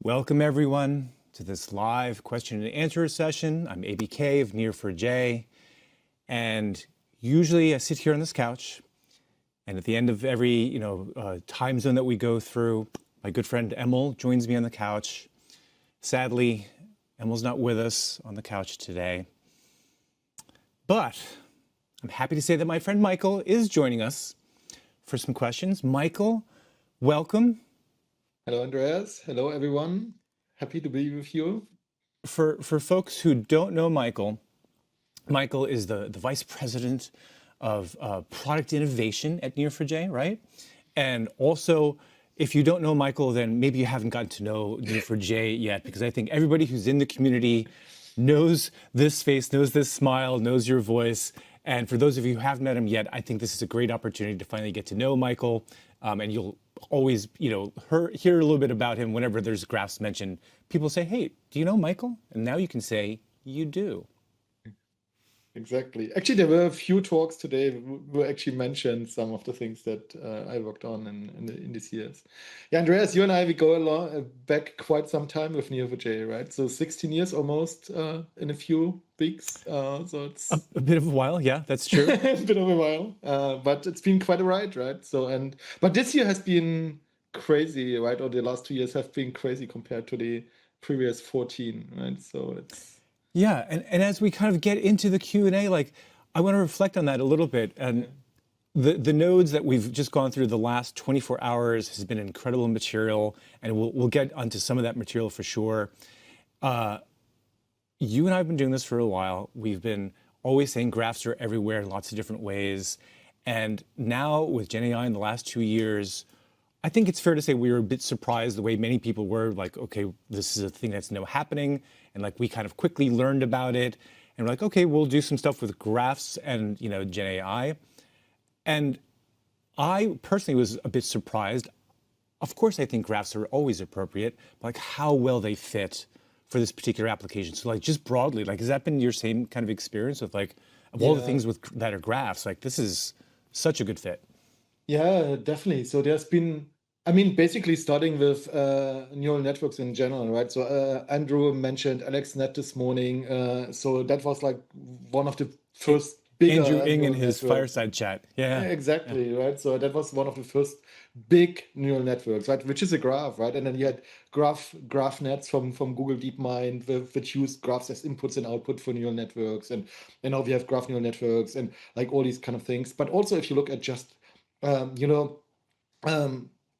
Welcome everyone to this live question and answer session. I'm ABK of Neo4j, and usually I sit here on this couch, and at the end of every time zone that we go through, my good friend Emil joins me on the couch. Sadly, Emil's not with us on the couch today, but I'm happy to say that my friend Michael is joining us for some questions. Michael, welcome. Hello, Andreas. Hello, everyone. Happy to be with you. For folks who don't know Michael, Michael is the Vice President of Product Innovation at Neo4j, right? And also, if you don't know Michael, then maybe you haven't gotten to know Neo4j yet, because I think everybody who's in the community knows this face, knows this smile, knows your voice. And for those of you who haven't met him yet, I think this is a great opportunity to finally get to know Michael. And you'll always, hear a little bit about him whenever there's graphs mentioned. People say, hey, do you know Michael? And now you can say, you do. Exactly. Actually, there were a few talks today where actually mentioned some of the things that I worked on in these years. Yeah, Andreas, you and I, we go along back quite some time with Neo4j, right? So 16 years almost in a few weeks. So it's a bit of a while, yeah, that's true. It's been a while, but it's been quite a ride, right? So but this year has been crazy, right? Or the last 2 years have been crazy compared to the previous 14, right? So it's yeah, and as we kind of get into the Q&A, I want to reflect on that a little bit. And the nodes that we've just gone through the last 24 hours has been incredible material, and we'll get onto some of that material for sure. You and I have been doing this for a while. We've been always saying graphs are everywhere in lots of different ways. And now with GenAI in the last 2 years, I think it's fair to say we were a bit surprised the way many people were, like, okay, this is a thing that's now happening. And we kind of quickly learned about it. And we're like, okay, we'll do some stuff with graphs and, GenAI. And I personally was a bit surprised. Of course, I think graphs are always appropriate, but how well they fit for this particular application. So just broadly, has that been your same kind of experience with of all the things that are graphs, this is such a good fit? Yeah, definitely. So there's been, basically starting with neural networks in general, right? So Andrew mentioned AlexNet this morning. So that was one of the first bigger Andrew Ng in his networks. Fireside chat. Yeah. Exactly, right? So that was one of the first big neural networks, right? Which is a graph, right? And then you had graph nets from Google DeepMind, which used graphs as inputs and output for neural networks. And now we have graph neural networks and all these kind of things. But also if you look at just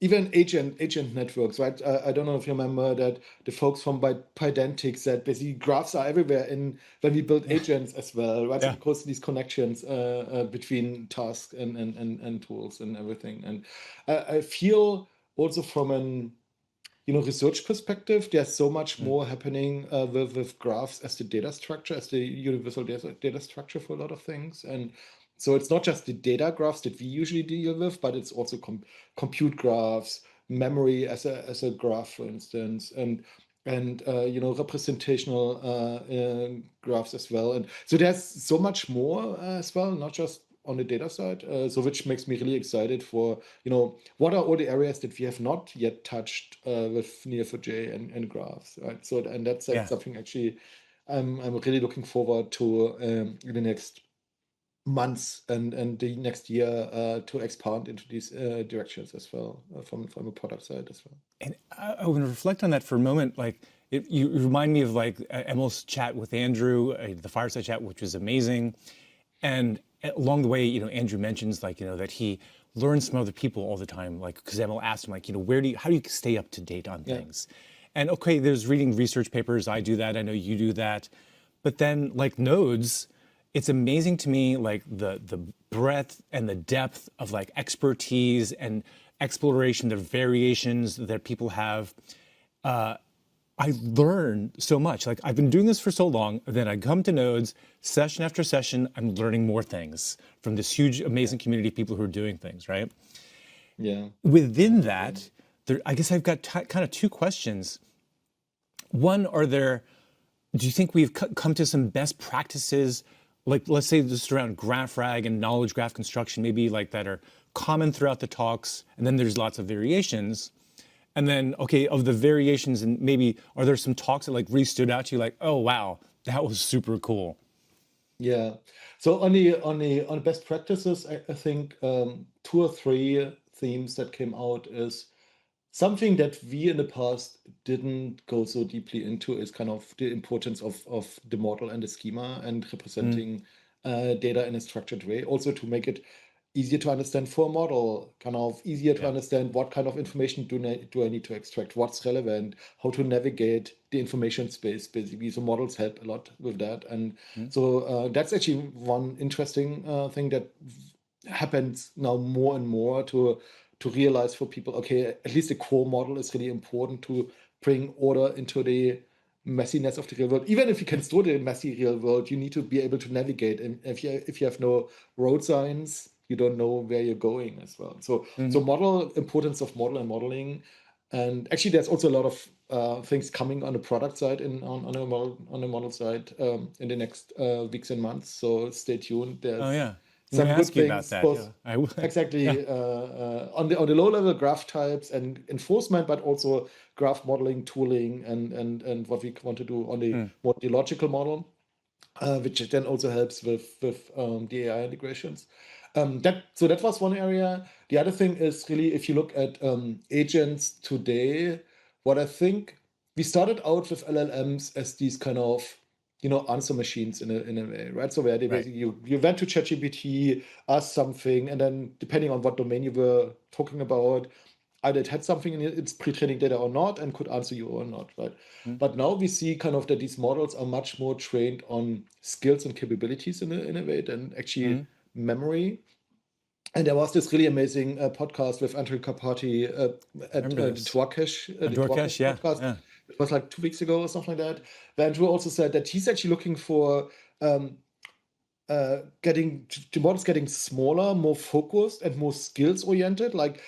even agent networks, right? I don't know if you remember that the folks from Pydantic said basically graphs are everywhere when we build agents as well, right? Yeah. So because these connections between tasks and tools and everything. And I feel also from an research perspective, there's so much more happening with graphs as the data structure, as the universal data structure for a lot of things. And so it's not just the data graphs that we usually deal with, but it's also compute graphs, memory as a graph, for instance, and representational graphs as well. And so there's so much more as well, not just on the data side, so which makes me really excited for, what are all the areas that we have not yet touched with Neo4j and graphs, right? So, and that's something actually I'm really looking forward to in the next months and the next year to expand into these directions as well from a product side as well. And I want to reflect on that for a moment. You remind me of Emil's chat with Andrew, the Fireside chat, which was amazing. And along the way, Andrew mentions that he learns from other people all the time. Because Emil asked him, how do you stay up to date on things? And okay, there's reading research papers. I do that. I know you do that. But then nodes, it's amazing to me, the breadth and the depth of expertise and exploration, the variations that people have. I learn so much. I've been doing this for so long, then I come to nodes, session after session, I'm learning more things from this huge, amazing community of people who are doing things, right? Yeah. Within that, I guess I've got kind of two questions. One, do you think we've come to some best practices, let's say just around graph rag and knowledge graph construction, maybe that are common throughout the talks, and then there's lots of variations. And then, okay, of the variations, and maybe are there some talks that like really stood out to you, like, oh wow, that was super cool. Yeah. So on best practices, I think two or three themes that came out is something that we in the past didn't go so deeply into is kind of the importance of the model and the schema and Mm, representing data in a structured way. Also to make it easier to understand for a model, kind of easier to yeah. understand what kind of information do I need to extract, what's relevant, how to navigate the information space, basically. So models help a lot with that. And Mm, so that's actually one interesting thing that happens now more and more to realize for people, okay, at least the core model is really important to bring order into the messiness of the real world. Even if you can yeah. store the messy real world, you need to be able to navigate. And if you have no road signs, you don't know where you're going as well. So Hmm. model importance of model and modeling. And actually, there's also a lot of things coming on the product side and on the model side in the next weeks and months. So stay tuned. Oh There's yeah. I'm going some to good ask you about things, that. both Yeah. Yeah. exactly on the low level graph types and enforcement, but also graph modeling, tooling, and what we want to do on the Mm, more the logical model, which then also helps with the AI integrations. That was one area. The other thing is really if you look at agents today, what I think we started out with LLMs as these kind of answer machines in a way, right? So where they right. basically you went to ChatGPT, asked something, and then depending on what domain you were talking about, either it had something in its pre-training data or not, and could answer you or not, right? Mm, But now we see kind of that these models are much more trained on skills and capabilities in a way than actually mm. memory. And there was this really amazing podcast with Andrew Karpati I at remember this. the Dorkesh, Dwarkesh yeah. podcast. Yeah. It was like 2 weeks ago or something like that. Where Andrew also said that he's actually looking for um, getting the models getting smaller, more focused, and more skills oriented. Like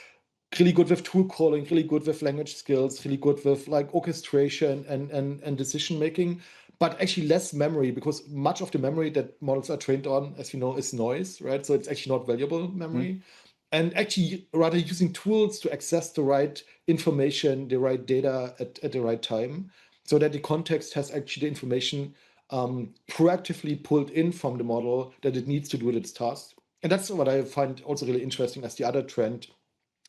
really good with tool calling, really good with language skills, really good with like orchestration and decision making, but actually less memory because much of the memory that models are trained on, as you know, is noise, right? So it's actually not valuable Mm, memory. And actually rather using tools to access the right information, the right data at the right time, so that the context has actually the information proactively pulled in from the model that it needs to do its task. And that's what I find also really interesting as the other trend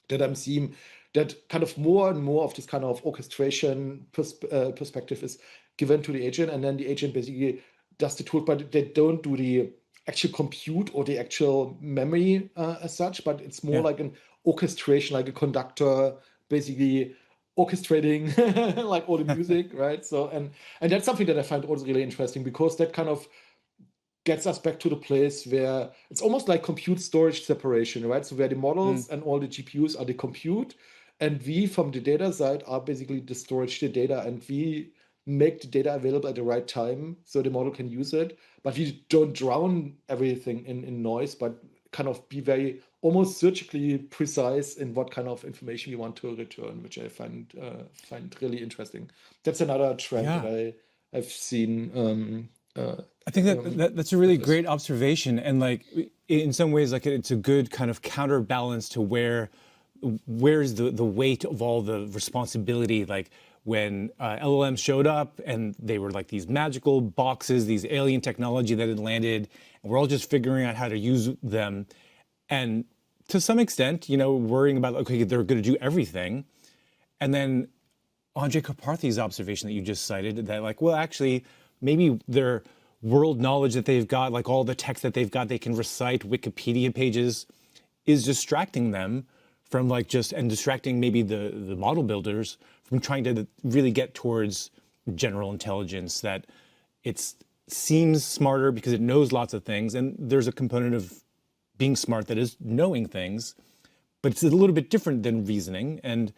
that I'm seeing, that kind of more and more of this kind of orchestration perspective is given to the agent, and then the agent basically does the tool, but they don't do the actual compute or the actual memory as such, but it's more yeah. like an orchestration, like a conductor basically orchestrating like all the music, right? So and that's something that I find also really interesting because that kind of gets us back to the place where it's almost like compute storage separation, right? So where the Mm, models and all the GPUs are the compute, and we from the data side are basically the storage the data, and we make the data available at the right time so the model can use it. But we don't drown everything in noise, but kind of be very almost surgically precise in what kind of information we want to return, which I find really interesting. That's another trend that yeah. I've seen I think that's a really with this. great observation, and like in some ways, like it's a good kind of counterbalance to where's the weight of all the responsibility. Like when LLMs showed up, and they were like these magical boxes, these alien technology that had landed, and we're all just figuring out how to use them, and to some extent, worrying about okay, they're going to do everything, and then Andre Karpathy's observation that you just cited that like, well, actually, maybe their world knowledge that they've got, like all the text that they've got, they can recite Wikipedia pages, is distracting them from like just and distracting maybe the model builders from trying to really get towards general intelligence that it seems smarter because it knows lots of things and there's a component of being smart that is knowing things, but it's a little bit different than reasoning. And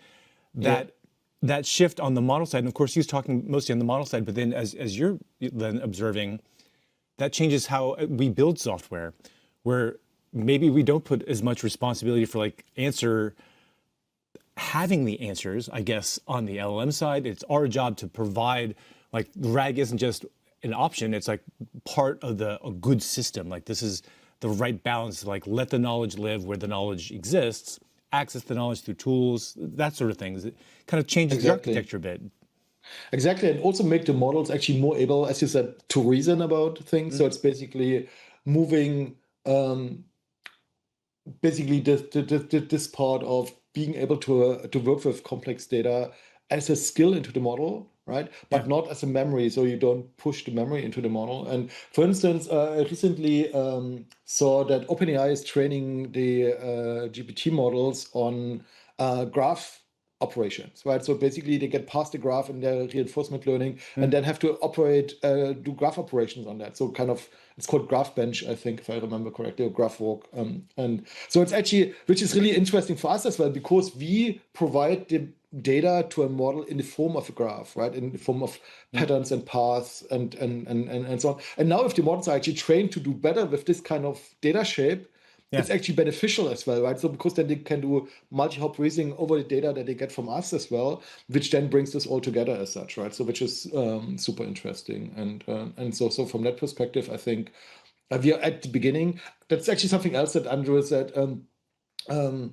Yeah. that that shift on the model side, and of course he's talking mostly on the model side, but then as you're then observing, that changes how we build software, where maybe we don't put as much responsibility for like having the answers, I guess, on the LLM side. It's our job to provide, like RAG isn't just an option, it's like part of a good system. Like this is the right balance, like let the knowledge live where the knowledge exists, access the knowledge through tools, that sort of things. It kind of changes the Exactly. architecture a bit. Exactly, and also make the models actually more able, as you said, to reason about things. So it's basically moving basically this part of being able to work with complex data as a skill into the model, right? Yeah. But not as a memory, so you don't push the memory into the model. And for instance, I recently saw that OpenAI is training the GPT models on graph operations, right? So basically, they get past the graph in their reinforcement learning, and then have to do graph operations on that. So kind of, it's called graph bench, I think, if I remember correctly, or graph walk. And so it's actually, which is really interesting for us as well, because we provide the data to a model in the form of a graph, right? In the form of patterns and paths and so on. And now if the models are actually trained to do better with this kind of data shape, Yeah. it's actually beneficial as well, right? So because then they can do multi-hop reasoning over the data that they get from us as well, which then brings this all together as such, right? So which is super interesting, and so from that perspective, I think we are at the beginning. That's actually something else that um,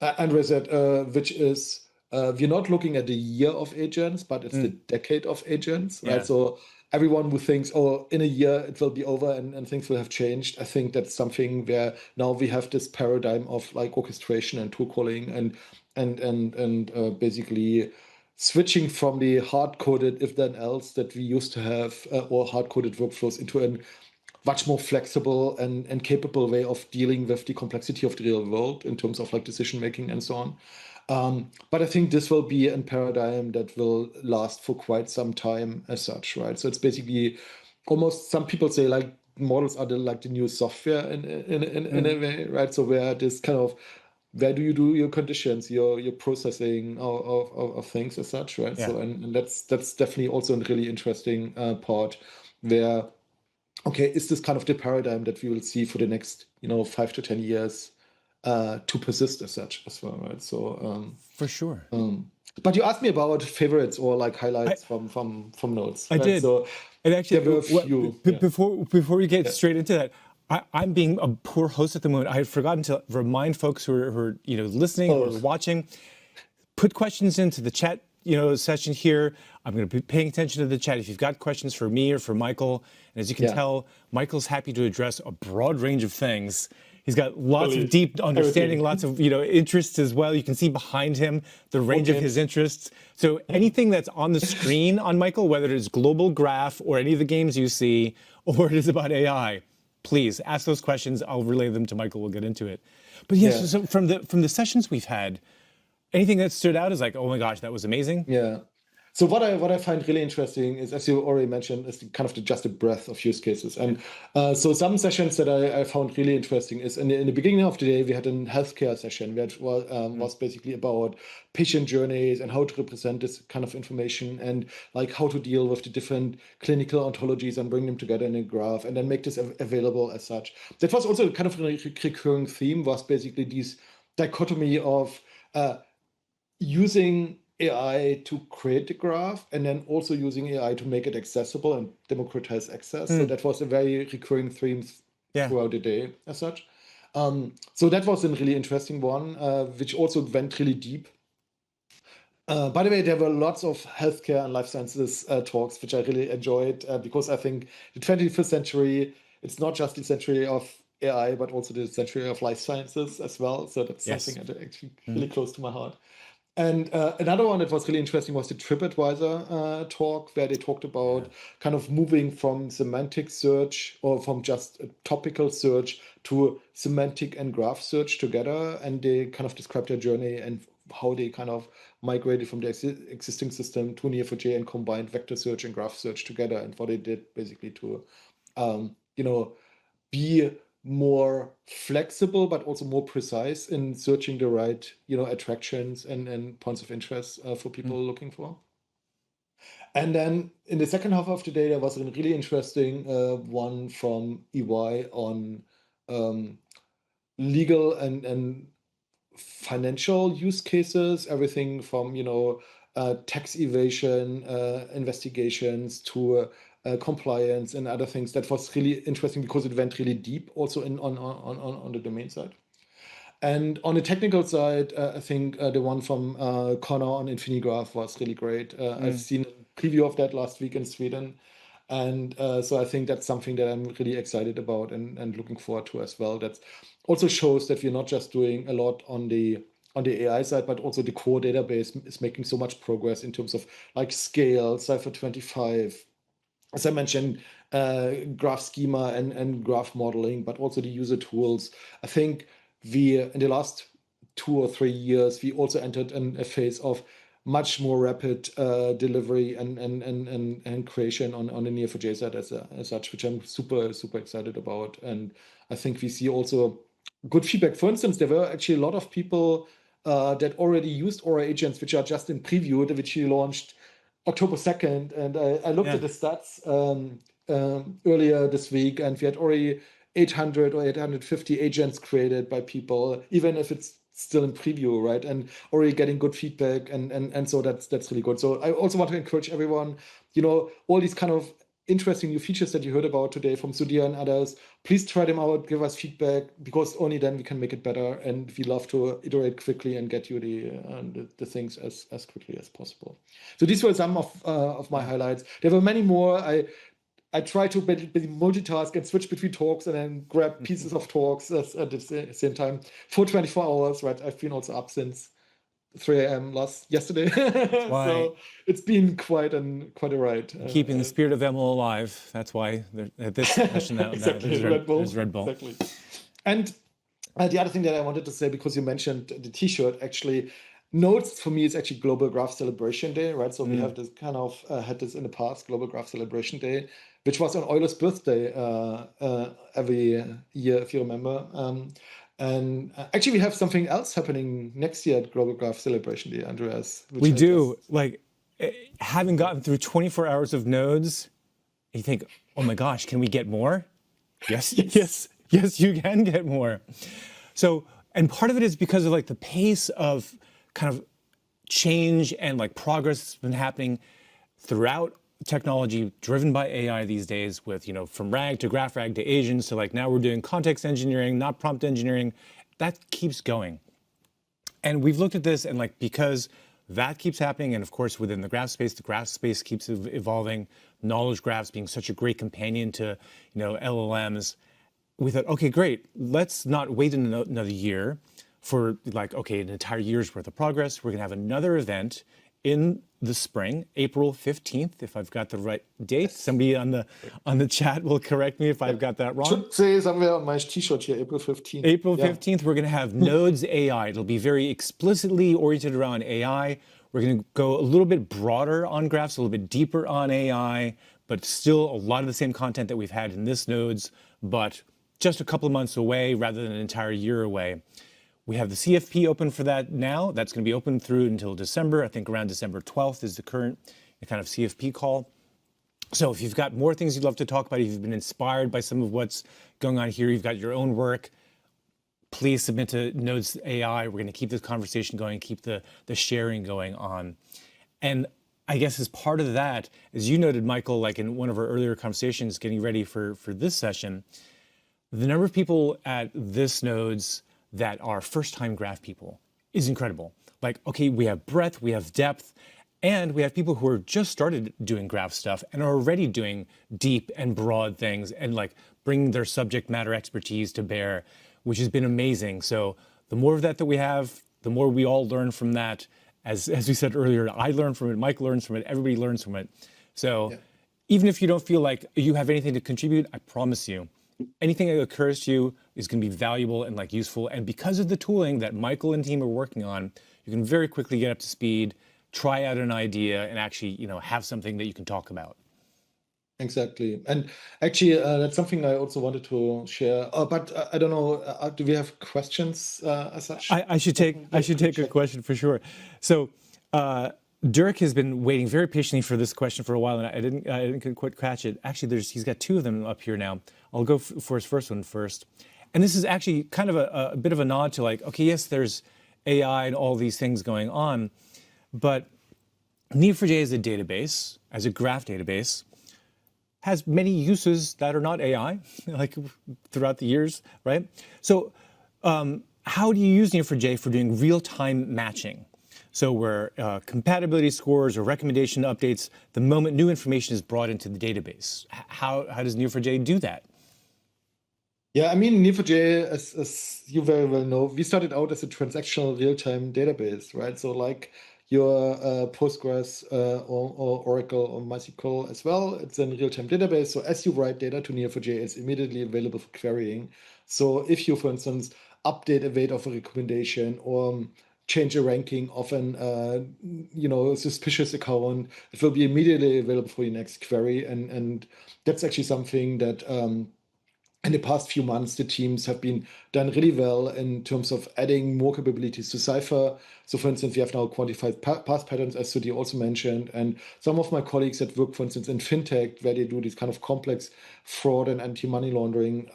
Andrea said, which is we're not looking at the year of agents, but it's the decade of agents, right? Yeah. So everyone who thinks, oh, in a year it will be over and things will have changed, I think that's something where now we have this paradigm of like orchestration and tool calling and basically switching from the hard-coded if then else that we used to have or hard-coded workflows into a much more flexible and capable way of dealing with the complexity of the real world in terms of like decision making and so on. But I think this will be a paradigm that will last for quite some time as such, right? So it's basically almost, some people say like models are like the new software in a way, right? So where this kind of, where do you do your conditions, your processing of things as such, right? Yeah. So and that's definitely also a really interesting part where, okay, is this kind of the paradigm that we will see for the next 5 to 10 years to persist as such as well, right? So For sure. but you asked me about favorites or like I, highlights from notes, I right? did. So And there actually, were a few. Yeah. before we get Yeah. straight into that, I'm being a poor host at the moment. I had forgotten to remind folks who are listening or Oh, watching, put questions into the chat session here. I'm going to be paying attention to the chat. If you've got questions for me or for Michael, and as you can yeah. tell, Michael's happy to address a broad range of things. He's got lots of Totally. deep understanding, Everything. lots of interests as well. You can see behind him the Board range of his games. interests. So Yeah. anything that's on the screen on Michael, whether it is global graph or any of the games you see, or it is about AI, please ask those questions. I'll relay them to Michael. We'll get into it. But yes, Yeah. so from the sessions we've had, anything that stood out is like, oh my gosh, that was amazing. Yeah. So what I find really interesting is, as you already mentioned, is the kind of just the breadth of use cases. And so some sessions that I found really interesting is in the beginning of the day, we had a healthcare session that was basically about patient journeys and how to represent this kind of information and like how to deal with the different clinical ontologies and bring them together in a graph and then make this available as such. That was also kind of a recurring theme, was basically this dichotomy of using AI to create the graph and then also using AI to make it accessible and democratize access. So that was a very recurring theme Yeah. throughout the day as such. So that was a really interesting one, which also went really deep. By the way, there were lots of healthcare and life sciences talks, which I really enjoyed because I think the 21st century, it's not just the century of AI, but also the century of life sciences as well. So that's something Yes. that actually really close to my heart. And another one that was really interesting was the TripAdvisor talk, where they talked about kind of moving from semantic search or from just a topical search to semantic and graph search together. And they kind of described their journey and how they kind of migrated from the existing system to Neo4j and combined vector search and graph search together, and what they did basically to, you know, be more flexible but also more precise in searching the right attractions and points of interest for people looking for. And then in the second half of the day there was a really interesting one from EY on legal and financial use cases, everything from tax evasion investigations to compliance and other things. That was really interesting because it went really deep also on the domain side. And on the technical side, I think the one from Connor on InfiniGraph was really great. I've seen a preview of that last week in Sweden. And so I think that's something that I'm really excited about and looking forward to as well. That also shows that we're not just doing a lot on the AI side, but also the core database is making so much progress in terms of like scale, Cypher 25, as I mentioned, graph schema and graph modeling, but also the user tools. I think we, in the last 2 or 3 years, we also entered a phase of much more rapid delivery and creation on the Neo4j side as such, which I'm super, super excited about. And I think we see also good feedback. For instance, there were actually a lot of people that already used Aura agents, which are just in preview, which we launched October 2nd, and I looked at the stats earlier this week, and we had already 800 or 850 agents created by people, even if it's still in preview, right? And already getting good feedback, and so that's really good. So I also want to encourage everyone, all these kind of interesting new features that you heard about today from Sudhir and others, please try them out, give us feedback, because only then we can make it better. And we love to iterate quickly and get you the things as quickly as possible. So these were some of my highlights. There were many more. I try to multitask and switch between talks and then grab pieces of talks at the same time for 24 hours, right? I've been also up since 3 a.m. yesterday. So it's been quite a ride. Keeping the spirit of ML alive. That's why at this session exactly. there's Red Bull. Exactly. And the other thing that I wanted to say, because you mentioned the T-shirt, actually, Nodes for me is actually Global Graph Celebration Day, right? So we have this kind of had this in the past, Global Graph Celebration Day, which was on Euler's birthday every year, if you remember. And actually, we have something else happening next year at Global Graph Celebration Day, Andreas. We do. Like, having gotten through 24 hours of nodes, you think, oh my gosh, can we get more? Yes, you can get more. So, and part of it is because of like the pace of kind of change and like progress that's been happening throughout technology driven by AI these days, with, from RAG to graph RAG to agents to like now we're doing context engineering, not prompt engineering. That keeps going. And we've looked at this, and like, because that keeps happening, and of course within the graph space keeps evolving, knowledge graphs being such a great companion to, LLMs, we thought, okay, great, let's not wait another year for like, okay, an entire year's worth of progress. We're gonna have another event in the spring, April 15th, if I've got the right date. Somebody on the chat will correct me if I've got that wrong. Should say somewhere on my T-shirt here, April 15th. April 15th, we're going to have Nodes AI. It'll be very explicitly oriented around AI. We're going to go a little bit broader on graphs, a little bit deeper on AI, but still a lot of the same content that we've had in this Nodes, but just a couple of months away rather than an entire year away. We have the CFP open for that now. That's going to be open through until December. I think around December 12th is the current kind of CFP call. So if you've got more things you'd love to talk about, if you've been inspired by some of what's going on here, you've got your own work, please submit to Nodes AI. We're going to keep this conversation going, keep the sharing going on. And I guess as part of that, as you noted, Michael, like in one of our earlier conversations, getting ready for this session, the number of people at this Nodes that are first-time graph people is incredible. Like, okay, we have breadth, we have depth, and we have people who are just started doing graph stuff and are already doing deep and broad things and like bringing their subject matter expertise to bear, which has been amazing. So the more of that we have, the more we all learn from that. As we said earlier, I learn from it, Mike learns from it, everybody learns from it. So even if you don't feel like you have anything to contribute, I promise you, anything that occurs to you is going to be valuable and like useful. And because of the tooling that Michael and team are working on, you can very quickly get up to speed, try out an idea, and actually, have something that you can talk about. Exactly. And actually, that's something I also wanted to share. But I don't know, do we have questions as such? I should take a question for sure. So Dirk has been waiting very patiently for this question for a while, and I didn't quite catch it. Actually, he's got two of them up here now. I'll go for his first one first. And this is actually kind of a bit of a nod to like, okay, yes, there's AI and all these things going on, but Neo4j as a database, as a graph database, has many uses that are not AI, like throughout the years, right? So how do you use Neo4j for doing real-time matching? So where compatibility scores or recommendation updates, the moment new information is brought into the database. How does Neo4j do that? Yeah, I mean, Neo4j, as you very well know, we started out as a transactional real-time database, right? So like your Postgres or Oracle or MySQL as well, it's a real-time database. So as you write data to Neo4j, it's immediately available for querying. So if you, for instance, update a weight of a recommendation or change a ranking of an suspicious account, it will be immediately available for your next query. And that's actually something that in the past few months, the teams have been done really well in terms of adding more capabilities to Cypher. So, for instance, we have now quantified path patterns, as Sudhi also mentioned. And some of my colleagues that work, for instance, in fintech, where they do these kind of complex fraud and anti-money laundering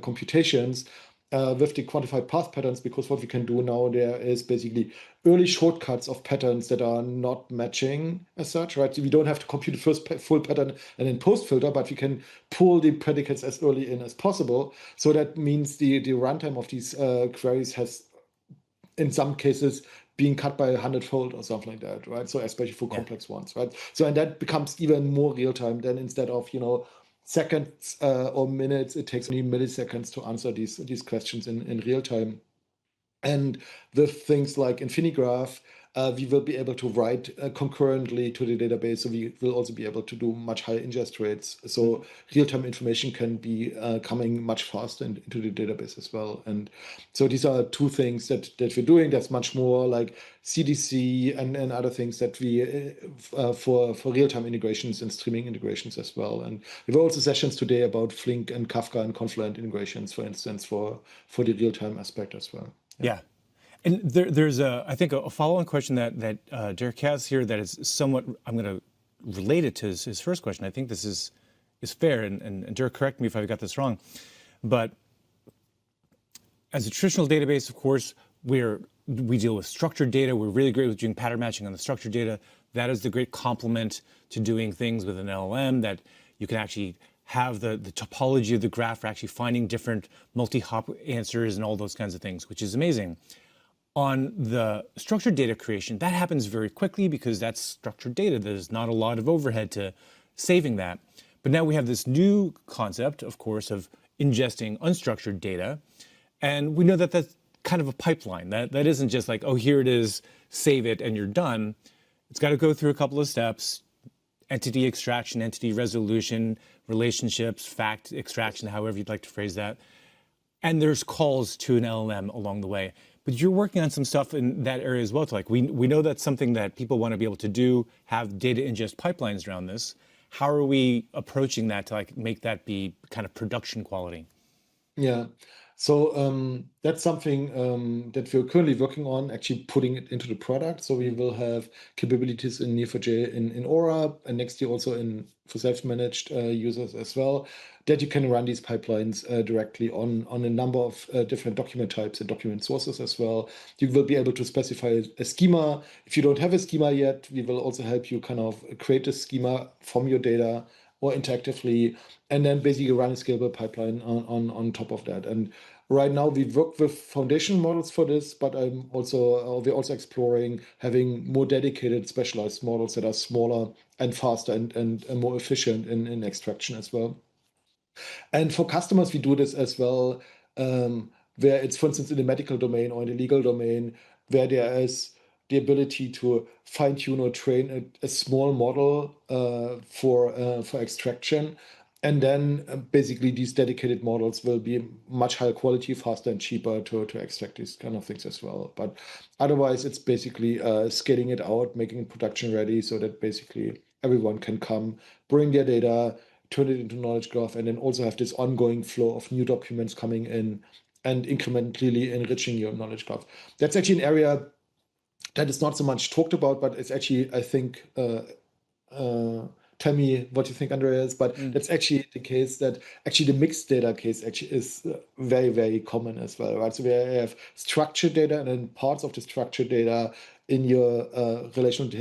computations, with the quantified path patterns, because what we can do now there is basically early shortcuts of patterns that are not matching as such, right? So we don't have to compute the first full pattern and then post filter, but we can pull the predicates as early in as possible. So that means the runtime of these queries has, in some cases, being cut by 100-fold or something like that, right? So especially for complex ones, right? So and that becomes even more real time. Then instead of seconds or minutes, it takes only milliseconds to answer these questions in real time. And with things like InfiniGraph, we will be able to write concurrently to the database. So we will also be able to do much higher ingest rates. So real-time information can be coming much faster into the database as well. And so these are two things that we're doing. There's much more like CDC and other things that we for real-time integrations and streaming integrations as well. And we have also sessions today about Flink and Kafka and Confluent integrations, for instance, for the real-time aspect as well. Yeah. And there's I think a follow-on question that Derek has here that is somewhat, I'm going to relate it to his first question. I think this is fair, and Derek, correct me if I got this wrong. But as a traditional database, of course, we deal with structured data. We're really great with doing pattern matching on the structured data. That is the great complement to doing things with an LLM, that you can actually have the topology of the graph for actually finding different multi-hop answers and all those kinds of things, which is amazing. On the structured data creation, that happens very quickly because that's structured data. There's not a lot of overhead to saving that. But now we have this new concept, of course, of ingesting unstructured data. And we know that that's kind of a pipeline. That isn't just like, oh, here it is, save it, and you're done. It's got to go through a couple of steps: entity extraction, entity resolution, relationships, fact extraction, however you'd like to phrase that. And there's calls to an LLM along the way. But you're working on some stuff in that area as well. To like, we know that's something that people want to be able to do, have data ingest pipelines around this. How are we approaching that to like make that be kind of production quality? Yeah. So that's something that we're currently working on, actually putting it into the product. So we will have capabilities in Neo4j in Aura, and next year also for self-managed users as well, that you can run these pipelines directly on a number of different document types and document sources as well. You will be able to specify a schema. If you don't have a schema yet, we will also help you kind of create a schema from your data or interactively, and then basically run a scalable pipeline on top of that. And right now we work with foundation models for this, but we're also exploring having more dedicated specialized models that are smaller and faster and more efficient in extraction as well. And for customers, we do this as well, where it's, for instance, in the medical domain or in the legal domain, where there is the ability to fine tune or train a small model for extraction. And then basically these dedicated models will be much higher quality, faster and cheaper to extract these kind of things as well. But otherwise, it's basically scaling it out, making it production ready so that basically everyone can come, bring their data, turn it into knowledge graph, and then also have this ongoing flow of new documents coming in and incrementally enriching your knowledge graph. That's actually an area that is not so much talked about, but it's actually, I think, tell me what you think, Andreas, but that's actually the case that actually the mixed data case actually is very, very common as well, right? So we have structured data, and then parts of the structured data in your relational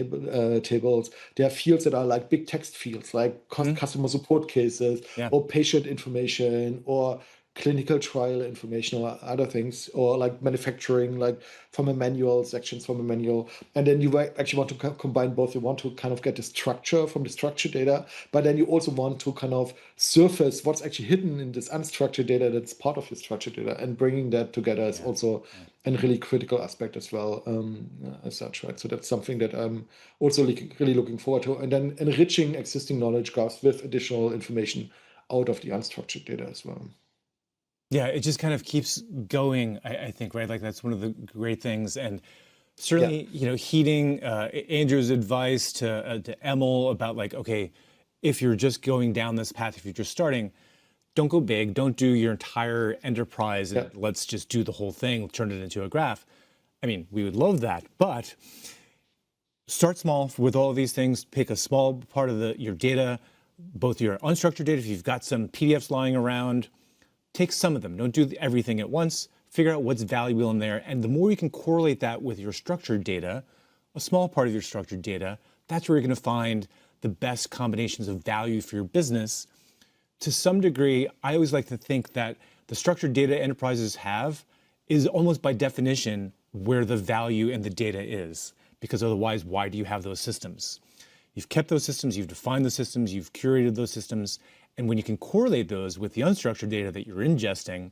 tables, there are fields that are like big text fields, like customer support cases or patient information or clinical trial information or other things, or like manufacturing, like from a manual, sections from a manual. And then you actually want to combine both. You want to kind of get the structure from the structured data, but then you also want to kind of surface what's actually hidden in this unstructured data that's part of your structured data, and bringing that together is Yeah. also Yeah. a really critical aspect as well, as such, right? So that's something that I'm also really looking forward to, and then enriching existing knowledge graphs with additional information out of the unstructured data as well. Yeah, it just kind of keeps going, I think, right? Like that's one of the great things. And Yeah, certainly, heeding Andrew's advice to Emil about like, okay, if you're just going down this path, if you're just starting, don't go big, don't do your entire enterprise yeah, and let's just do the whole thing, turn it into a graph. I mean, we would love that, but start small with all of these things. Pick a small part of your data, both your unstructured data, if you've got some PDFs lying around, take some of them. Don't do everything at once. Figure out what's valuable in there. And the more you can correlate that with your structured data, a small part of your structured data, that's where you're going to find the best combinations of value for your business. To some degree, I always like to think that the structured data enterprises have is almost by definition where the value in the data is. Because otherwise, why do you have those systems? You've kept those systems, you've defined the systems, you've curated those systems. And when you can correlate those with the unstructured data that you're ingesting,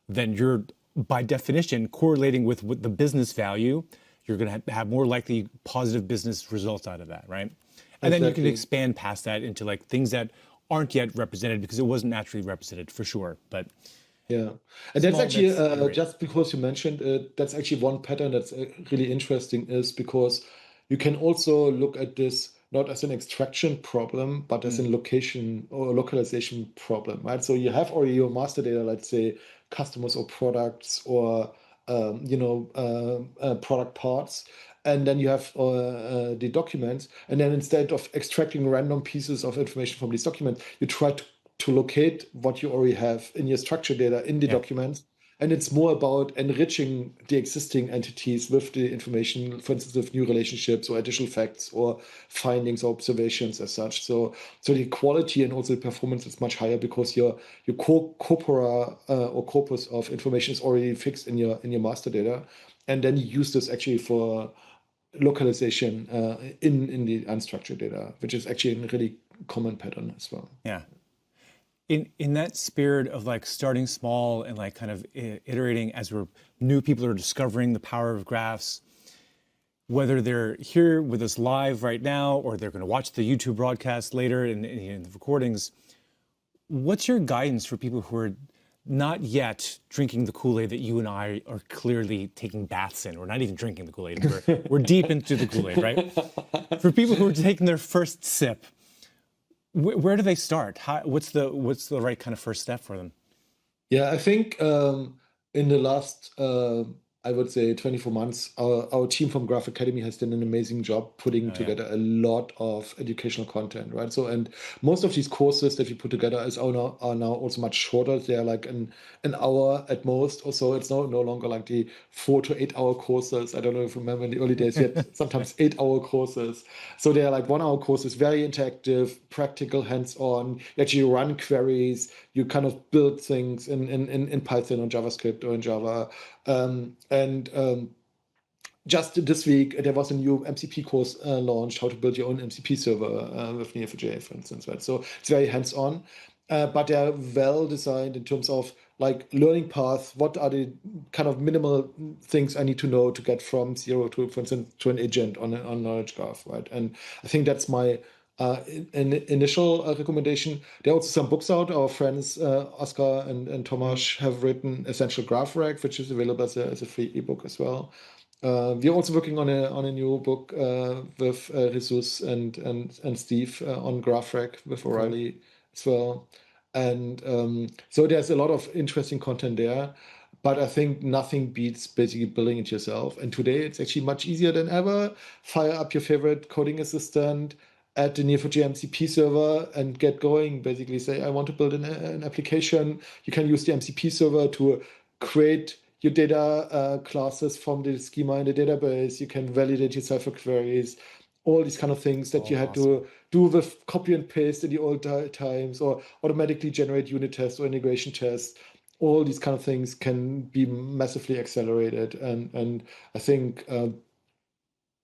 then you're by definition correlating with what the business value. You're going to have more likely positive business results out of that, right? And then you can exactly. expand past that into like things that aren't yet represented because it wasn't naturally represented for sure. But Yeah. And that's small actually, bits are great. just because you mentioned it, that's actually one pattern that's really interesting, is because you can also look at this not as an extraction problem, but as a location or localization problem, right? So you have already your master data, let's say customers or products, or product parts. And then you have the documents. And then instead of extracting random pieces of information from these documents, you try to locate what you already have in your structured data in the Yeah. documents. And it's more about enriching the existing entities with the information, for instance, with new relationships or additional facts or findings or observations as such. So the quality and also the performance is much higher because your corpora or corpus of information is already fixed in your master data. And then you use this actually for localization in the unstructured data, which is actually a really common pattern as well. Yeah. In that spirit of like starting small and like kind of iterating as new people are discovering the power of graphs, whether they're here with us live right now or they're going to watch the YouTube broadcast later in the recordings, what's your guidance for people who are not yet drinking the Kool-Aid that you and I are clearly taking baths in? We're not even drinking the Kool-Aid. We're deep into the Kool-Aid, right? For people who are taking their first sip, where do they start? What's the right kind of first step for them? Yeah, I think in the last, I would say 24 months, our team from Graph Academy has done an amazing job putting Oh yeah, together a lot of educational content, right? So, and most of these courses that we put together are now also much shorter. They're like an hour at most, or so. It's no longer like the 4 to 8 hour courses. I don't know if you remember in the early days, yet sometimes 8 hour courses. So they're like 1 hour courses, very interactive, practical, hands-on. You actually run queries, you kind of build things in Python or JavaScript or in Java. Just this week, there was a new MCP course launched, how to build your own MCP server with Neo4j, for instance, right? So it's very hands-on, but they're well designed in terms of like learning path. What are the kind of minimal things I need to know to get from zero to, for instance, to an agent on Knowledge Graph, right? And I think that's my initial recommendation. There are also some books out. Our friends Oscar and Tomasz have written Essential Graph Rag, which is available as a free ebook as well. We're also working on a new book with Jesus and Steve on GraphRag with cool. O'Reilly as well. And so there's a lot of interesting content there. But I think nothing beats basically building it yourself. And today it's actually much easier than ever. Fire up your favorite coding assistant, add the Neo4j MCP server, and get going. Basically, say, I want to build an application. You can use the MCP server to create your data classes from the schema in the database. You can validate your Cypher queries, all these kind of things that you Oh, had awesome. to do with copy and paste in the old times, or automatically generate unit tests or integration tests. all these kind of things can be massively accelerated. And I think,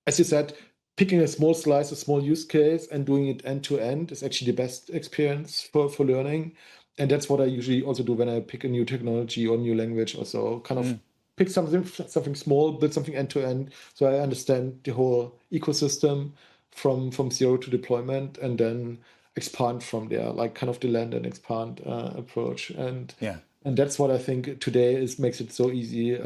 as you said, picking a small slice, a small use case, and doing it end to end is actually the best experience for learning. And that's what I usually also do when I pick a new technology or new language or so. Kind of pick something small, build something end to end, so I understand the whole ecosystem from zero to deployment, and then expand from there, like kind of the land and expand approach. And Yeah. that's what I think today makes it so easy,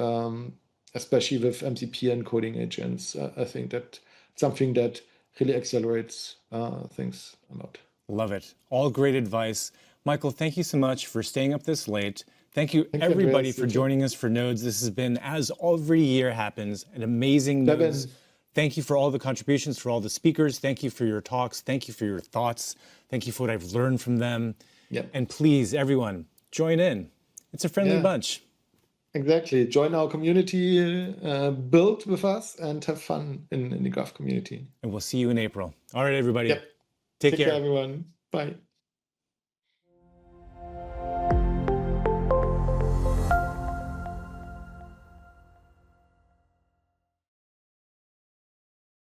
especially with MCP and coding agents. I think that something that really accelerates things a lot. Love it. All great advice. Michael, thank you so much for staying up this late. Thank you, Thank you, everybody, Andreas. for joining us for Nodes. This has been, as every year happens, an amazing Nodes. Thank you for all the contributions, for all the speakers. Thank you for your talks. Thank you for your thoughts. Thank you for what I've learned from them. Yep. And please, everyone, join in. It's a friendly bunch. Exactly. Join our community, build with us, and have fun in the Graph community. And we'll see you in April. All right, everybody. Yep. Take care, care. everyone. Bye.